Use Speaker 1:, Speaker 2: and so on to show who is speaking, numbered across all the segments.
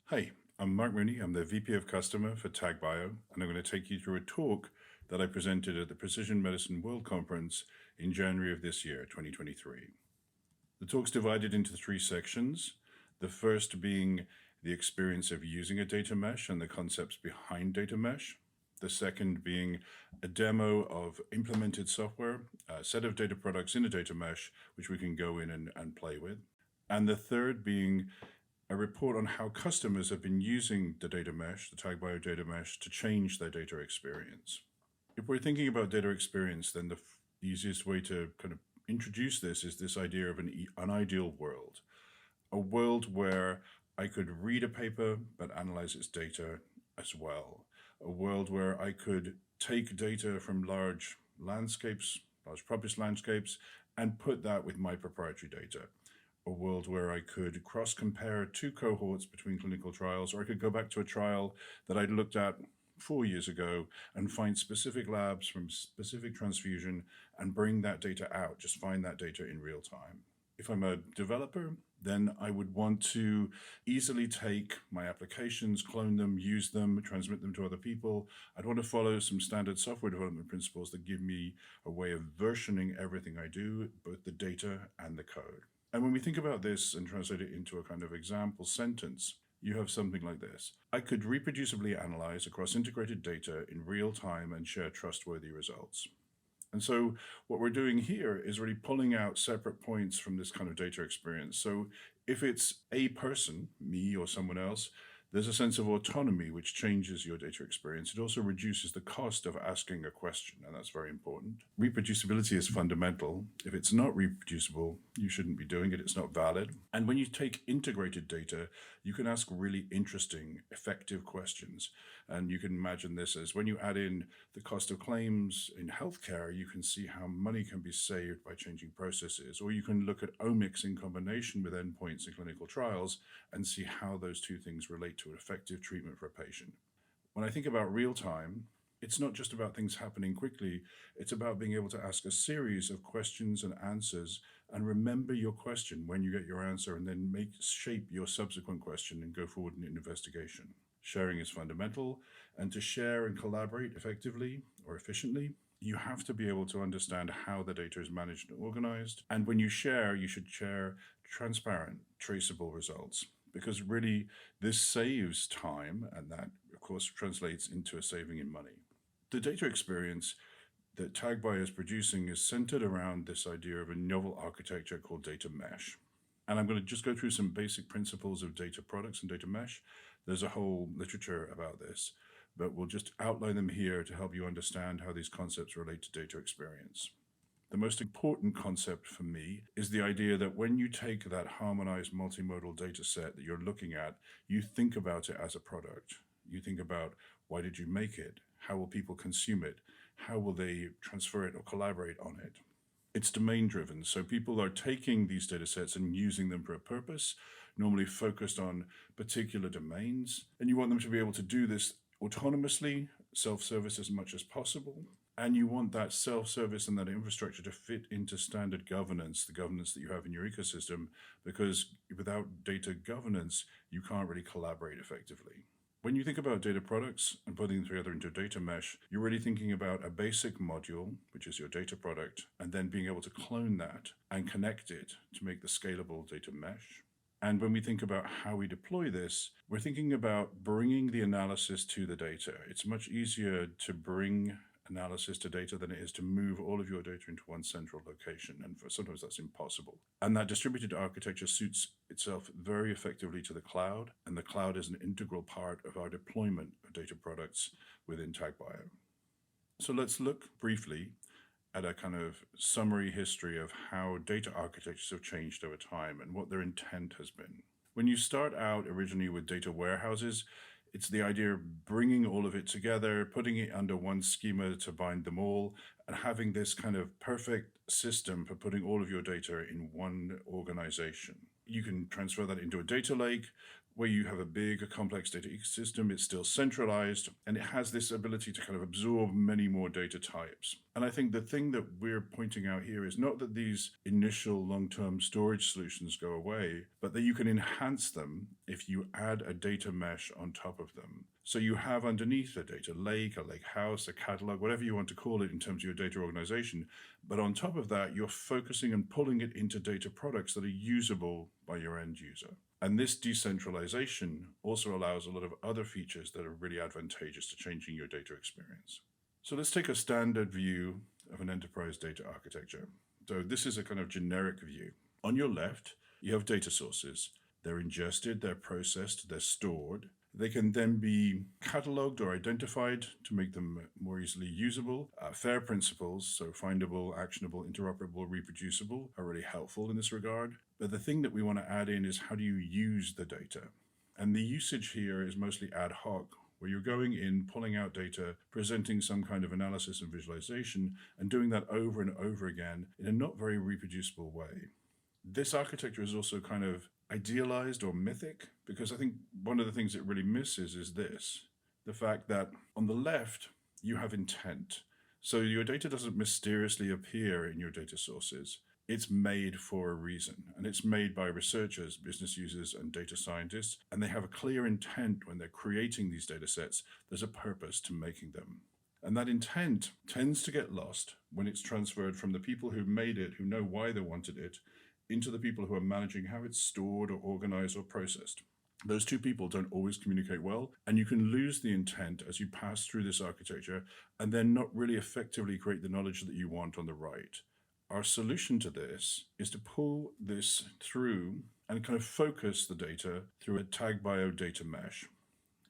Speaker 1: Hi, I'm Mark Mooney. I'm the VP of Customer for Tag.bio, and I'm going to take you through a talk that I presented at the Precision Medicine World Conference in January of this year, 2023. The talk's divided into three sections, the first being the experience of using a data mesh and the concepts behind data mesh. The second being a demo of implemented software, a set of data products in a data mesh, which we can go in and play with. And the third being a report on how customers have been using the data mesh, the Tag.bio data mesh, to change their data experience. If we're thinking about data experience, then the easiest way to kind of introduce this is this idea of an ideal world. A world where I could read a paper but analyze its data as well. A world where I could take data from large landscapes, large published landscapes, and put that with my proprietary data. A world where I could cross-compare two cohorts between clinical trials, or I could go back to a trial that I'd looked at 4 years ago and find specific labs from specific transfusion and bring that data out, just find that data in real time. If I'm a developer, then I would want to easily take my applications, clone them, use them, transmit them to other people. I'd want to follow some standard software development principles that give me a way of versioning everything I do, both the data and the code. And when we think about this and translate it into a kind of example sentence, you have something like this. I could reproducibly analyze across integrated data in real time and share trustworthy results. And so what we're doing here is really pulling out separate points from this kind of data experience. So if it's a person, me or someone else, there's a sense of autonomy which changes your data experience. It also reduces the cost of asking a question, and that's very important. Reproducibility is fundamental. If it's not reproducible, you shouldn't be doing it. It's not valid. And when you take integrated data, you can ask really interesting, effective questions. And you can imagine this as when you add in the cost of claims in healthcare, you can see how money can be saved by changing processes. Or you can look at omics in combination with endpoints in clinical trials and see how those two things relate to an effective treatment for a patient. When I think about real time, it's not just about things happening quickly. It's about being able to ask a series of questions and answers and remember your question when you get your answer and then shape your subsequent question and go forward in an investigation. Sharing is fundamental, and to share and collaborate effectively or efficiently, you have to be able to understand how the data is managed and organized. And when you share, you should share transparent, traceable results, because really this saves time, and that, of course, translates into a saving in money. The data experience that Tag.bio is producing is centered around this idea of a novel architecture called data mesh. And I'm going to just go through some basic principles of data products and data mesh. There's a whole literature about this, but we'll just outline them here to help you understand how these concepts relate to data experience. The most important concept for me is the idea that when you take that harmonized multimodal data set that you're looking at, you think about it as a product. You think about, why did you make it? How will people consume it? How will they transfer it or collaborate on it? It's domain driven. So people are taking these data sets and using them for a purpose, normally focused on particular domains. And you want them to be able to do this autonomously, self-service as much as possible. And you want that self-service and that infrastructure to fit into standard governance, the governance that you have in your ecosystem, because without data governance, you can't really collaborate effectively. When you think about data products and putting them together into a data mesh, you're really thinking about a basic module, which is your data product, and then being able to clone that and connect it to make the scalable data mesh. And when we think about how we deploy this, we're thinking about bringing the analysis to the data. It's much easier to bring analysis to data than it is to move all of your data into one central location. And sometimes that's impossible. And that distributed architecture suits itself very effectively to the cloud. And the cloud is an integral part of our deployment of data products within Tag.bio. So let's look briefly at a kind of summary history of how data architectures have changed over time and what their intent has been. When you start out originally with data warehouses, it's the idea of bringing all of it together, putting it under one schema to bind them all, and having this kind of perfect system for putting all of your data in one organization. You can transfer that into a data lake, where you have a big, complex data ecosystem. It's still centralized, and it has this ability to kind of absorb many more data types. And I think the thing that we're pointing out here is not that these initial long-term storage solutions go away, but that you can enhance them if you add a data mesh on top of them. So you have underneath a data lake, a lake house, a catalog, whatever you want to call it in terms of your data organization. But on top of that, you're focusing and pulling it into data products that are usable by your end user. And this decentralization also allows a lot of other features that are really advantageous to changing your data experience. So let's take a standard view of an enterprise data architecture. So this is a kind of generic view. On your left, you have data sources. They're ingested, they're processed, they're stored. They can then be cataloged or identified to make them more easily usable. FAIR principles, so findable, actionable, interoperable, reproducible, are really helpful in this regard. But the thing that we want to add in is how do you use the data? And the usage here is mostly ad hoc, where you're going in, pulling out data, presenting some kind of analysis and visualization, and doing that over and over again in a not very reproducible way. This architecture is also kind of idealized or mythic, because I think one of the things it really misses is this, the fact that on the left, you have intent. So your data doesn't mysteriously appear in your data sources. It's made for a reason, and it's made by researchers, business users, and data scientists, and they have a clear intent when they're creating these data sets. There's a purpose to making them. And that intent tends to get lost when it's transferred from the people who made it, who know why they wanted it, into the people who are managing how it's stored or organized or processed. Those two people don't always communicate well, and you can lose the intent as you pass through this architecture and then not really effectively create the knowledge that you want on the right. Our solution to this is to pull this through and kind of focus the data through a Tag.bio data mesh.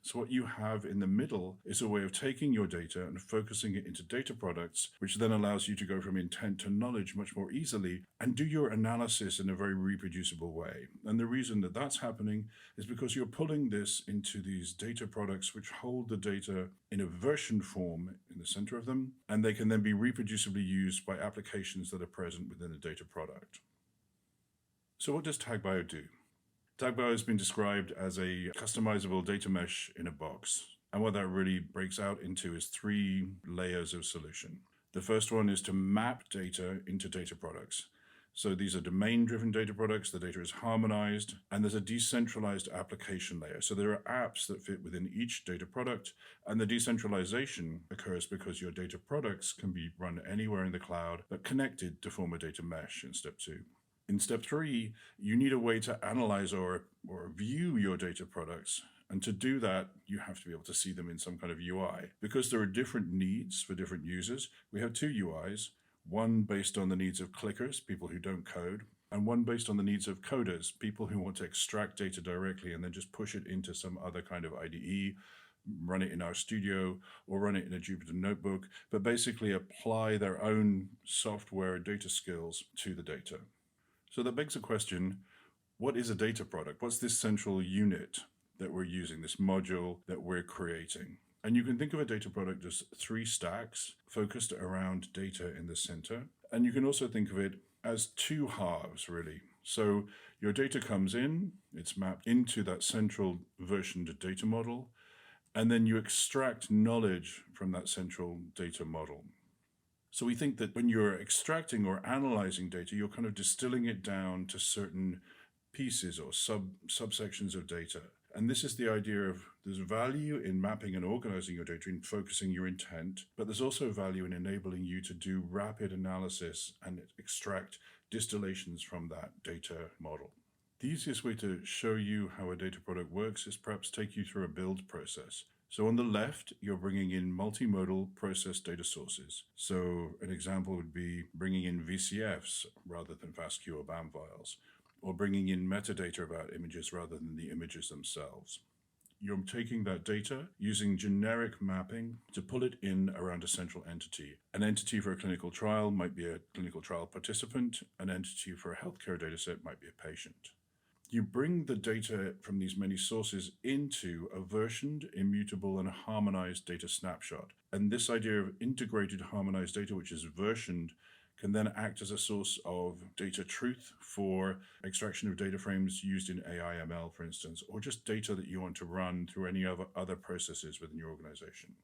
Speaker 1: So what you have in the middle is a way of taking your data and focusing it into data products, which then allows you to go from intent to knowledge much more easily and do your analysis in a very reproducible way. And the reason that that's happening is because you're pulling this into these data products which hold the data in a version form in the center of them, and they can then be reproducibly used by applications that are present within the data product. So what does Tag.bio do? Tag.bio has been described as a customizable data mesh in a box. And what that really breaks out into is 3 layers of solution. The first one is to map data into data products. So these are domain-driven data products, the data is harmonized, and there's a decentralized application layer. So there are apps that fit within each data product, and the decentralization occurs because your data products can be run anywhere in the cloud, but connected to form a data mesh in step 2. In step 3, you need a way to analyze or view your data products. And to do that, you have to be able to see them in some kind of UI. Because there are different needs for different users, we have 2 UIs, one based on the needs of clickers, people who don't code, and one based on the needs of coders, people who want to extract data directly and then just push it into some other kind of IDE, run it in our studio, or run it in a Jupyter notebook, but basically apply their own software data skills to the data. So that begs the question, what is a data product? What's this central unit that we're using, this module that we're creating? And you can think of a data product as 3 stacks focused around data in the center. And you can also think of it as 2 halves, really. So your data comes in, it's mapped into that central versioned data model, and then you extract knowledge from that central data model. So we think that when you're extracting or analyzing data, you're kind of distilling it down to certain pieces or subsections of data. And this is the idea of there's value in mapping and organizing your data and focusing your intent, but there's also value in enabling you to do rapid analysis and extract distillations from that data model. The easiest way to show you how a data product works is perhaps take you through a build process. So on the left, you're bringing in multimodal processed data sources. So an example would be bringing in VCFs rather than FASTQ or BAM files, or bringing in metadata about images rather than the images themselves. You're taking that data using generic mapping to pull it in around a central entity. An entity for a clinical trial might be a clinical trial participant. An entity for a healthcare data set might be a patient. You bring the data from these many sources into a versioned, immutable, and harmonized data snapshot. And this idea of integrated harmonized data, which is versioned, can then act as a source of data truth for extraction of data frames used in AI ML, for instance, or just data that you want to run through any other processes within your organization.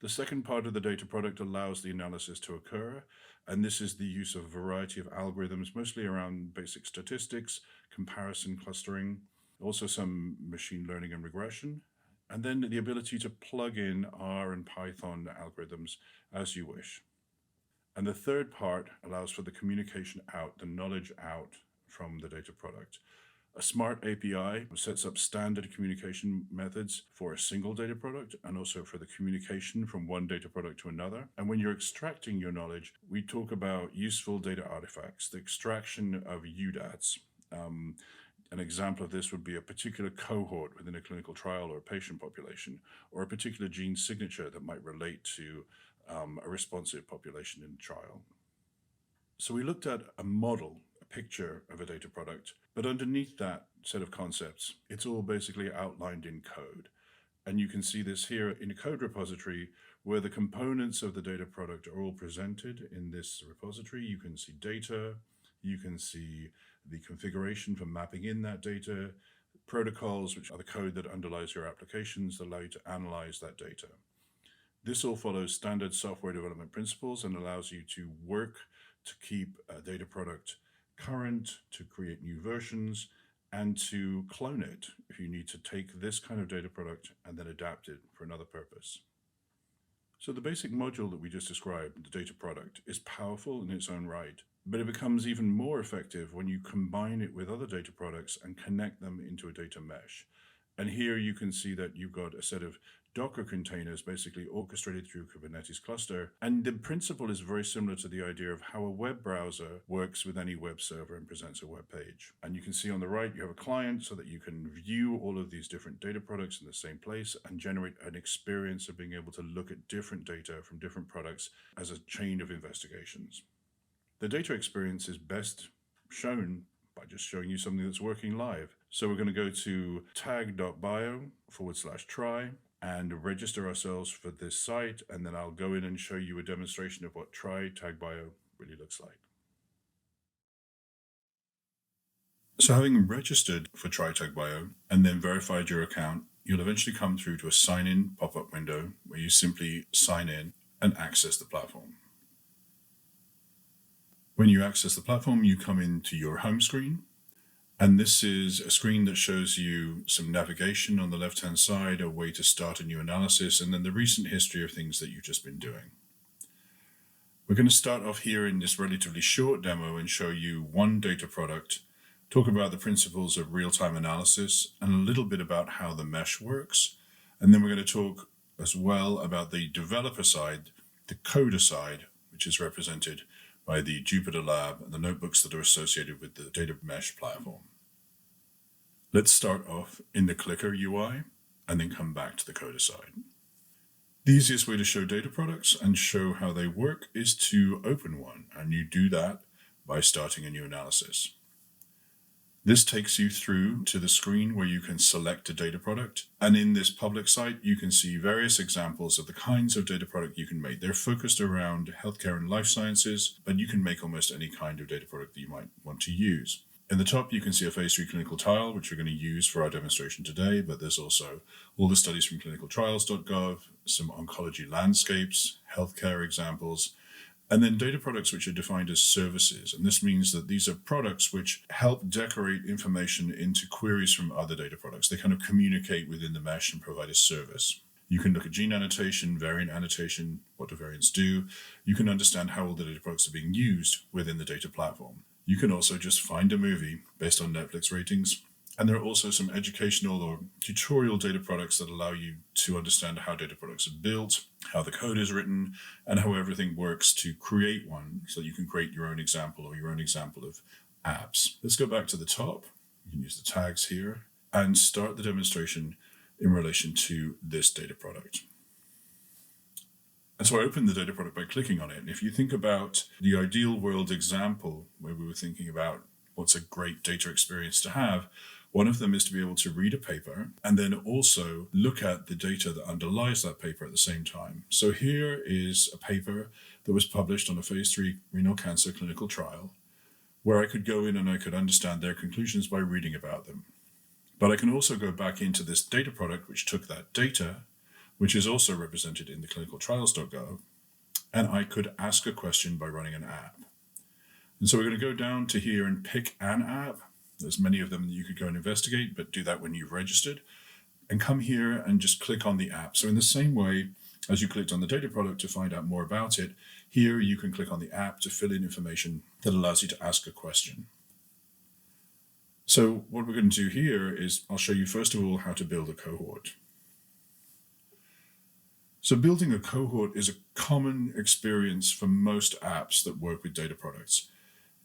Speaker 1: The second part of the data product allows the analysis to occur, and this is the use of a variety of algorithms, mostly around basic statistics, comparison clustering, also some machine learning and regression, and then the ability to plug in R and Python algorithms as you wish. And the third part allows for the communication out, the knowledge out from the data product. A smart API sets up standard communication methods for a single data product and also for the communication from one data product to another. And when you're extracting your knowledge, we talk about useful data artifacts, the extraction of UDATs. An example of this would be a particular cohort within a clinical trial or a patient population, or a particular gene signature that might relate to a responsive population in the trial. So we looked at a model, a picture of a data product, but underneath that set of concepts, it's all basically outlined in code. And you can see this here in a code repository where the components of the data product are all presented in this repository. You can see data, you can see the configuration for mapping in that data, protocols, which are the code that underlies your applications that allow you to analyze that data. This all follows standard software development principles and allows you to work to keep a data product current, to create new versions, and to clone it if you need to take this kind of data product and then adapt it for another purpose. So the basic module that we just described, the data product, is powerful in its own right, but it becomes even more effective when you combine it with other data products and connect them into a data mesh. And here you can see that you've got a set of Docker containers basically orchestrated through Kubernetes cluster. And the principle is very similar to the idea of how a web browser works with any web server and presents a web page. And you can see on the right, you have a client so that you can view all of these different data products in the same place and generate an experience of being able to look at different data from different products as a chain of investigations. The data experience is best shown by just showing you something that's working live. So we're going to go to Tag.bio/try and register ourselves for this site, and then I'll go in and show you a demonstration of what Try Tag.bio really looks like. So having registered for Try Tag.bio and then verified your account, you'll eventually come through to a sign-in pop-up window where you simply sign in and access the platform. When you access the platform, you come into your home screen, and this is a screen that shows you some navigation on the left-hand side, a way to start a new analysis, and then the recent history of things that you've just been doing. We're going to start off here in this relatively short demo and show you one data product, talk about the principles of real-time analysis, and a little bit about how the mesh works. And then we're going to talk as well about the developer side, the coder side, which is represented by the Jupyter Lab and the notebooks that are associated with the data mesh platform. Let's start off in the Clicker UI and then come back to the coder side. The easiest way to show data products and show how they work is to open one, and you do that by starting a new analysis. This takes you through to the screen where you can select a data product, and in this public site you can see various examples of the kinds of data product you can make. They're focused around healthcare and life sciences, but you can make almost any kind of data product that you might want to use. In the top you can see a phase 3 clinical trial, which we're going to use for our demonstration today, but there's also all the studies from clinicaltrials.gov, some oncology landscapes, healthcare examples, and then data products which are defined as services. And this means that these are products which help decorate information into queries from other data products. They kind of communicate within the mesh and provide a service. You can look at gene annotation, variant annotation, what do variants do. You can understand how all the data products are being used within the data platform. You can also just find a movie based on Netflix ratings. And there are also some educational or tutorial data products that allow you to understand how data products are built, how the code is written, and how everything works to create one so that you can create your own example or your own example of apps. Let's go back to the top. You can use the tags here and start the demonstration in relation to this data product. And so I opened the data product by clicking on it. And if you think about the ideal world example where we were thinking about what's a great data experience to have, One of them is to be able to read a paper and then also look at the data that underlies that paper at the same time. So here is a paper that was published on a phase 3 renal cancer clinical trial, where I could go in and I could understand their conclusions by reading about them. But I can also go back into this data product, which took that data, which is also represented in the clinicaltrials.gov, and I could ask a question by running an app. And so we're going to go down to here and pick an app. There's many of them that you could go and investigate, but do that when you've registered. And come here and just click on the app. So in the same way as you clicked on the data product to find out more about it, here you can click on the app to fill in information that allows you to ask a question. So what we're going to do here is I'll show you first of all how to build a cohort. So building a cohort is a common experience for most apps that work with data products.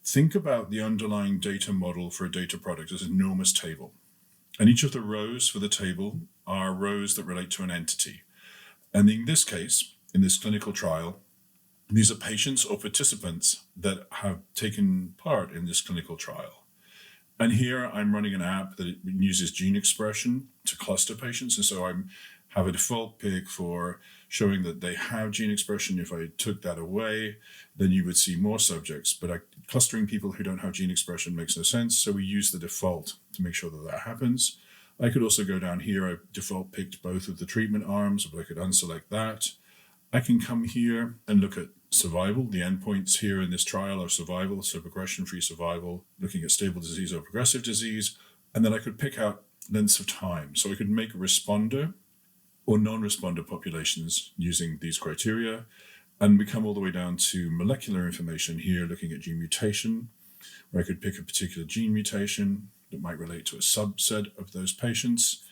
Speaker 1: Think about the underlying data model for a data product as an enormous table. And each of the rows for the table are rows that relate to an entity. And in this case, in this clinical trial, these are patients or participants that have taken part in this clinical trial. And here I'm running an app that uses gene expression to cluster patients. And so I have a default pick for showing that they have gene expression. If I took that away, then you would see more subjects. But clustering people who don't have gene expression makes no sense. So we use the default to make sure that that happens. I could also go down here. I default picked both of the treatment arms, but I could unselect that. I can come here and look at survival. The endpoints here in this trial are survival, so progression-free survival, looking at stable disease or progressive disease. And then I could pick out lengths of time. So I could make a responder or non-responder populations using these criteria. And we come all the way down to molecular information here, looking at gene mutation, where I could pick a particular gene mutation that might relate to a subset of those patients,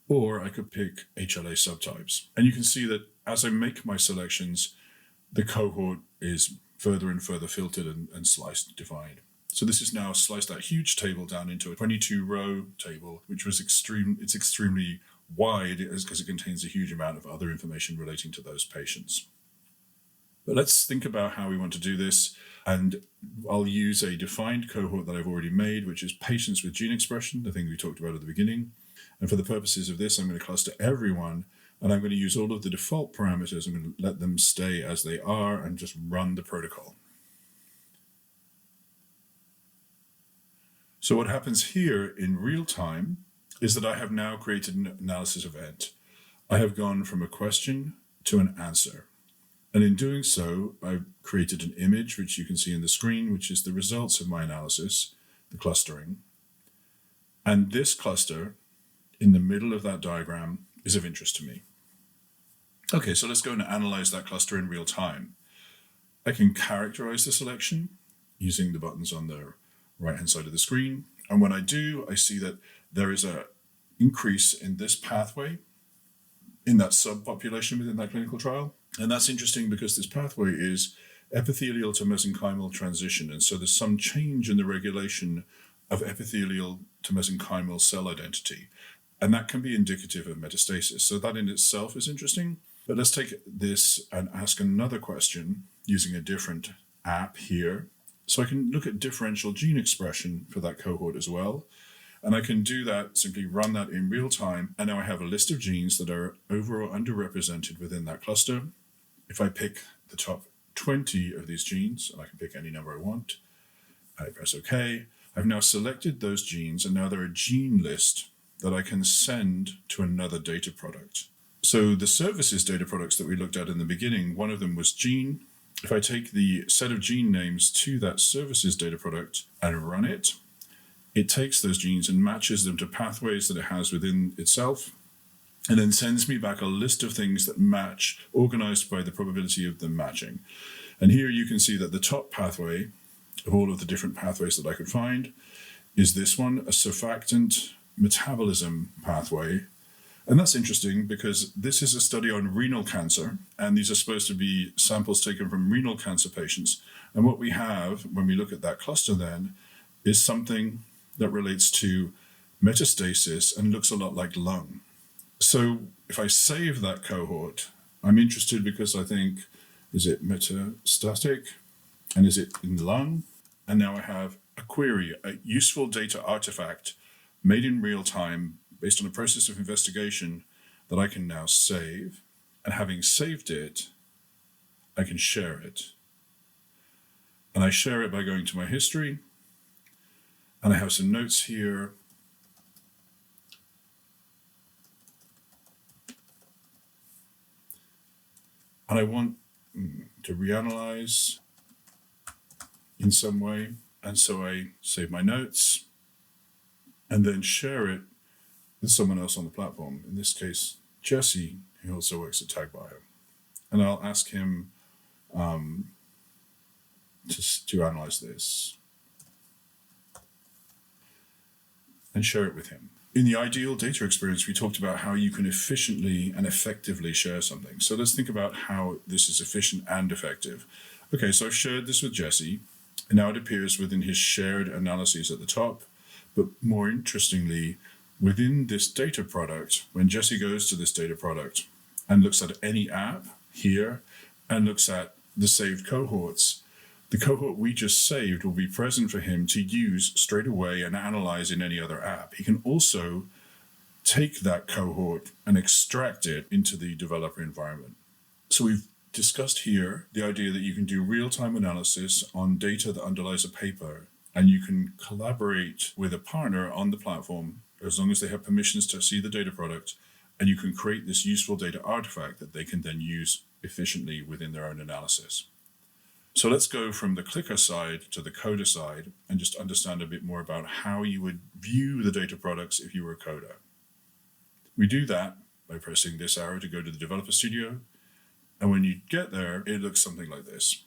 Speaker 1: or I could pick HLA subtypes. And you can see that as I make my selections, the cohort is further and further filtered and sliced, defined. So this is now sliced that huge table down into a 22-row table, which was extremely wide because it contains a huge amount of other information relating to those patients. But let's think about how we want to do this. And I'll use a defined cohort that I've already made, which is patients with gene expression, the thing we talked about at the beginning. And for the purposes of this, I'm going to cluster everyone, and I'm going to use all of the default parameters. I'm going to let them stay as they are and just run the protocol. So what happens here in real time is that I have now created an analysis event. I have gone from a question to an answer. And in doing so, I've created an image, which you can see in the screen, which is the results of my analysis, the clustering. And this cluster in the middle of that diagram is of interest to me. Okay, so let's go and analyze that cluster in real time. I can characterize the selection using the buttons on the right-hand side of the screen. And when I do, I see that there is an increase in this pathway in that subpopulation within that clinical trial. And that's interesting because this pathway is epithelial to mesenchymal transition. And so there's some change in the regulation of epithelial to mesenchymal cell identity. And that can be indicative of metastasis. So that in itself is interesting. But let's take this and ask another question using a different app here. So I can look at differential gene expression for that cohort as well. And I can do that, simply run that in real time. And now I have a list of genes that are over or underrepresented within that cluster. If I pick the top 20 of these genes, and I can pick any number I want, I press OK. I've now selected those genes, and now they're a gene list that I can send to another data product. So the services data products that we looked at in the beginning, one of them was gene. If I take the set of gene names to that services data product and run it, it takes those genes and matches them to pathways that it has within itself, and then sends me back a list of things that match, organized by the probability of them matching. And here you can see that the top pathway of all of the different pathways that I could find is this one, a surfactant metabolism pathway. And that's interesting because this is a study on renal cancer, and these are supposed to be samples taken from renal cancer patients. And what we have when we look at that cluster then is something that relates to metastasis and looks a lot like lung. So if I save that cohort, I'm interested because I think, is it metastatic and is it in lung? And now I have a query, a useful data artifact made in real time based on a process of investigation that I can now save. And having saved it, I can share it. And I share it by going to my history. And I have some notes here. And I want to reanalyze in some way. And so I save my notes and then share it with someone else on the platform. In this case, Jesse, who also works at Tag.bio. And I'll ask him to analyze this and share it with him. In the ideal data experience, we talked about how you can efficiently and effectively share something. So let's think about how this is efficient and effective. Okay, so I've shared this with Jesse, and now it appears within his shared analyses at the top. But more interestingly, within this data product, when Jesse goes to this data product and looks at any app here and looks at the saved cohorts, the cohort we just saved will be present for him to use straight away and analyze in any other app. He can also take that cohort and extract it into the developer environment. So we've discussed here the idea that you can do real-time analysis on data that underlies a paper, and you can collaborate with a partner on the platform as long as they have permissions to see the data product, and you can create this useful data artifact that they can then use efficiently within their own analysis. So let's go from the clicker side to the coder side and just understand a bit more about how you would view the data products if you were a coder. We do that by pressing this arrow to go to the developer studio. And when you get there, it looks something like this.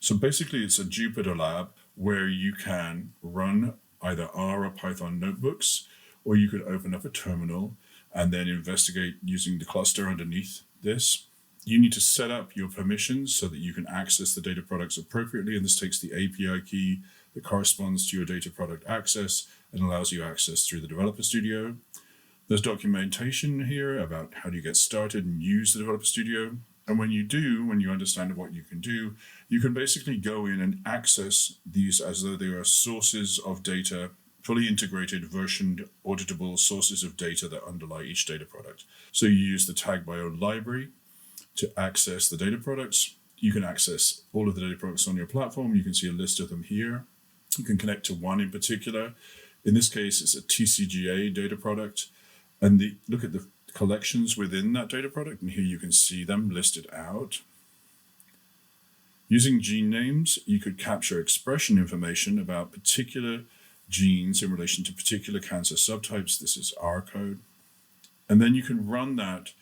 Speaker 1: So basically it's a Jupyter lab where you can run either R or Python notebooks, or you could open up a terminal and then investigate using the cluster underneath this. You need to set up your permissions so that you can access the data products appropriately. And this takes the API key that corresponds to your data product access and allows you access through the developer studio. There's documentation here about how do you get started and use the developer studio. And when you understand what you can basically go in and access these as though they are sources of data, fully integrated, versioned, auditable sources of data that underlie each data product. So you use the Tag.bio library to access the data products. You can access all of the data products on your platform. You can see a list of them here. You can connect to one in particular. In this case, it's a TCGA data product. And look at the collections within that data product, and here you can see them listed out. Using gene names, you could capture expression information about particular genes in relation to particular cancer subtypes. This is R code. And then you can run that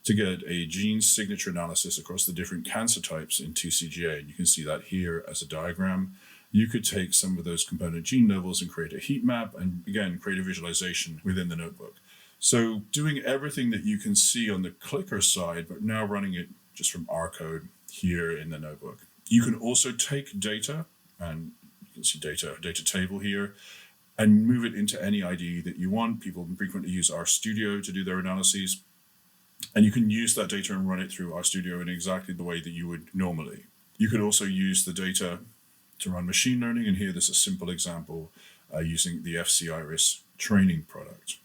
Speaker 1: to get a gene signature analysis across the different cancer types in TCGA. And you can see that here as a diagram. You could take some of those component gene levels and create a heat map and, again, create a visualization within the notebook. So doing everything that you can see on the clicker side, but now running it just from R code here in the notebook. You can also take data, and you can see data table here, and move it into any IDE that you want. People frequently use RStudio to do their analyses. And you can use that data and run it through RStudio in exactly the way that you would normally. You could also use the data to run machine learning. And here there's a simple example using the FC Iris training product.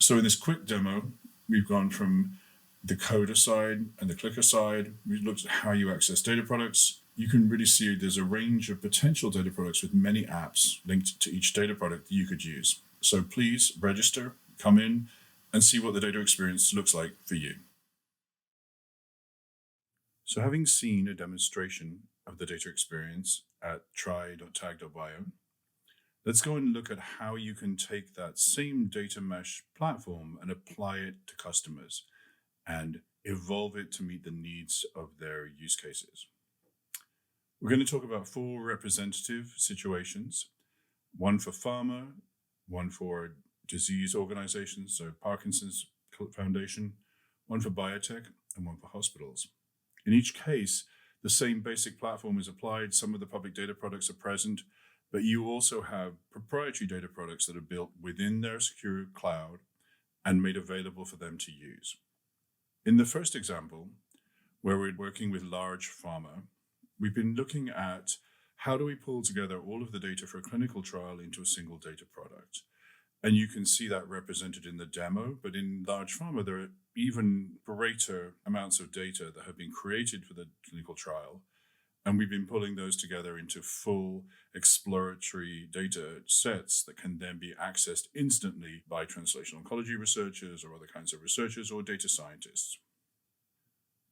Speaker 1: So in this quick demo, we've gone from the coder side and the clicker side. We've looked at how you access data products. You can really see there's a range of potential data products with many apps linked to each data product that you could use. So please register, come in, and see what the data experience looks like for you. So having seen a demonstration of the data experience at try.tag.bio, let's go and look at how you can take that same data mesh platform and apply it to customers and evolve it to meet the needs of their use cases. We're going to talk about 4 representative situations, one for pharma, one for disease organizations, so Parkinson's Foundation, one for biotech, and one for hospitals. In each case, the same basic platform is applied. Some of the public data products are present, but you also have proprietary data products that are built within their secure cloud and made available for them to use. In the first example, where we're working with large pharma, we've been looking at how do we pull together all of the data for a clinical trial into a single data product. And you can see that represented in the demo, but in large pharma, there are even greater amounts of data that have been created for the clinical trial. And we've been pulling those together into full exploratory data sets that can then be accessed instantly by translational oncology researchers or other kinds of researchers or data scientists.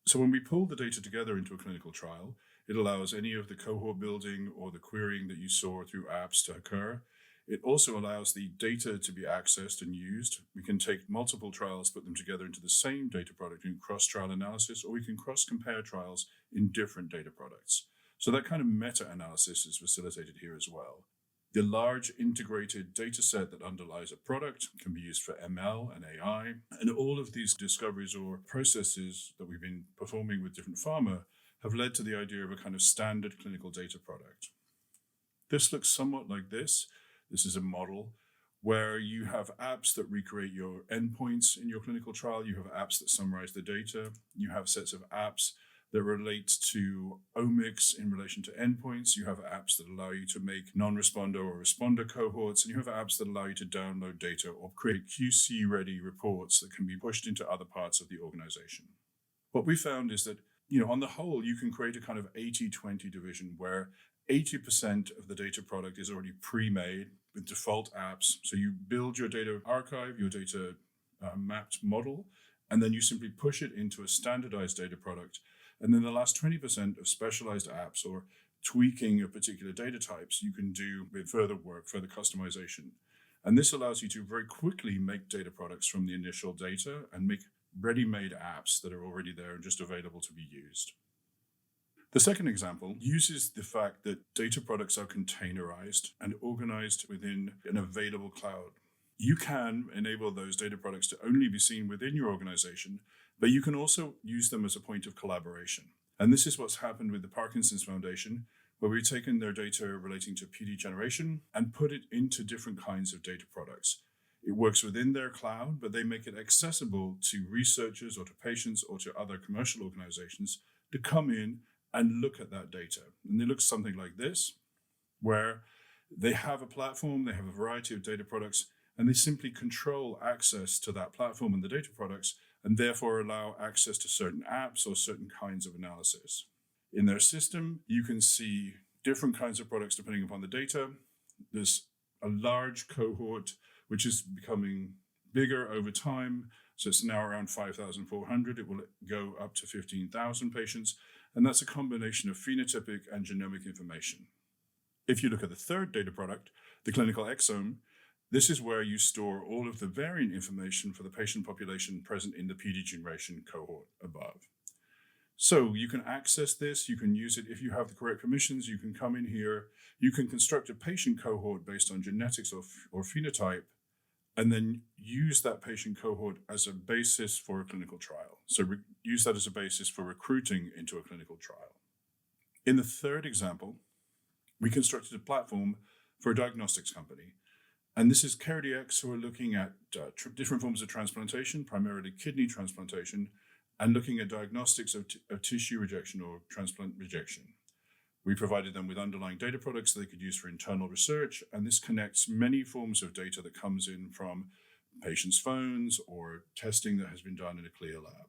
Speaker 1: So when we pull the data together into a clinical trial, it allows any of the cohort building or the querying that you saw through apps to occur. It also allows the data to be accessed and used. We can take multiple trials, put them together into the same data product in cross-trial analysis, or we can cross-compare trials in different data products. So that kind of meta-analysis is facilitated here as well. The large integrated data set that underlies a product can be used for ML and AI, and all of these discoveries or processes that we've been performing with different pharma have led to the idea of a kind of standard clinical data product. This looks somewhat like this. This is a model where you have apps that recreate your endpoints in your clinical trial. You have apps that summarize the data. You have sets of apps that relate to omics in relation to endpoints. You have apps that allow you to make non-responder or responder cohorts, and you have apps that allow you to download data or create QC-ready reports that can be pushed into other parts of the organization. What we found is that, on the whole, you can create a kind of 80-20 division where 80% of the data product is already pre-made with default apps. So you build your data archive, your data mapped model, and then you simply push it into a standardized data product. And then the last 20% of specialized apps or tweaking of particular data types you can do with further work, further customization. And this allows you to very quickly make data products from the initial data and make ready-made apps that are already there and just available to be used. The second example uses the fact that data products are containerized and organized within an available cloud. You can enable those data products to only be seen within your organization, but you can also use them as a point of collaboration. And this is what's happened with the Parkinson's Foundation, where we've taken their data relating to PD generation and put it into different kinds of data products. It works within their cloud, but they make it accessible to researchers or to patients or to other commercial organizations to come in and look at that data. And it looks something like this, where they have a platform, they have a variety of data products, and they simply control access to that platform and the data products, and therefore allow access to certain apps or certain kinds of analysis. In their system, you can see different kinds of products depending upon the data. There's a large cohort, which is becoming bigger over time. So it's now around 5,400. It will go up to 15,000 patients. And that's a combination of phenotypic and genomic information. If you look at the third data product, the clinical exome, this is where you store all of the variant information for the patient population present in the PD generation cohort above. So you can access this, you can use it if you have the correct permissions, you can come in here, you can construct a patient cohort based on genetics or phenotype, and then use that patient cohort as a basis for a clinical trial. So use that as a basis for recruiting into a clinical trial. In the third example, we constructed a platform for a diagnostics company. And this is CareDx, who are looking at different forms of transplantation, primarily kidney transplantation, and looking at diagnostics of tissue rejection or transplant rejection. We provided them with underlying data products that they could use for internal research, and this connects many forms of data that comes in from patients' phones or testing that has been done in a CLIA lab.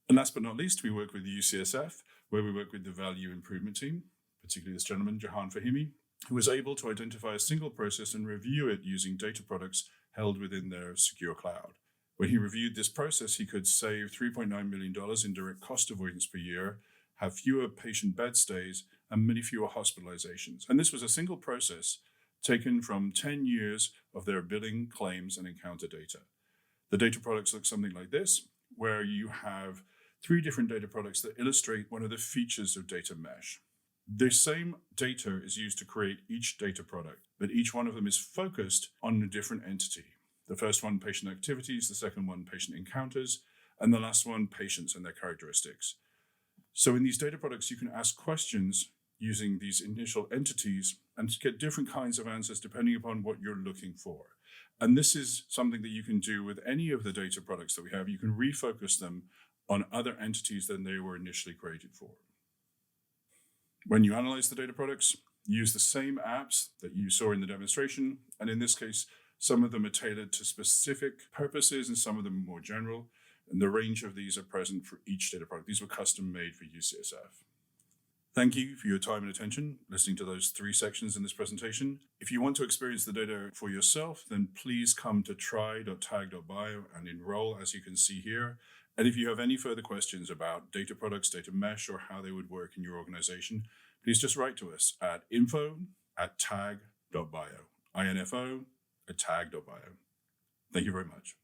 Speaker 1: And last but not least, we work with the UCSF, where we work with the value improvement team, particularly this gentleman, Jahan Fahimi, who was able to identify a single process and review it using data products held within their secure cloud. When he reviewed this process, he could save $3.9 million in direct cost avoidance per year, have fewer patient bed stays, and many fewer hospitalizations. And this was a single process taken from 10 years of their billing, claims, and encounter data. The data products look something like this, where you have 3 different data products that illustrate one of the features of data mesh. The same data is used to create each data product, but each one of them is focused on a different entity. The first one, patient activities, the second one, patient encounters, and the last one, patients and their characteristics. So in these data products, you can ask questions using these initial entities and get different kinds of answers depending upon what you're looking for. And this is something that you can do with any of the data products that we have. You can refocus them on other entities than they were initially created for. When you analyze the data products, use the same apps that you saw in the demonstration, and in this case, Some of them are tailored to specific purposes and some of them are more general. And the range of these are present for each data product. These were custom made for UCSF. Thank you for your time and attention listening to those 3 sections in this presentation. If you want to experience the data for yourself, then please come to try.tag.bio and enroll, as you can see here. And if you have any further questions about data products, data mesh, or how they would work in your organization, please just write to us at info@tag.bio, info@tag.bio. Thank you very much.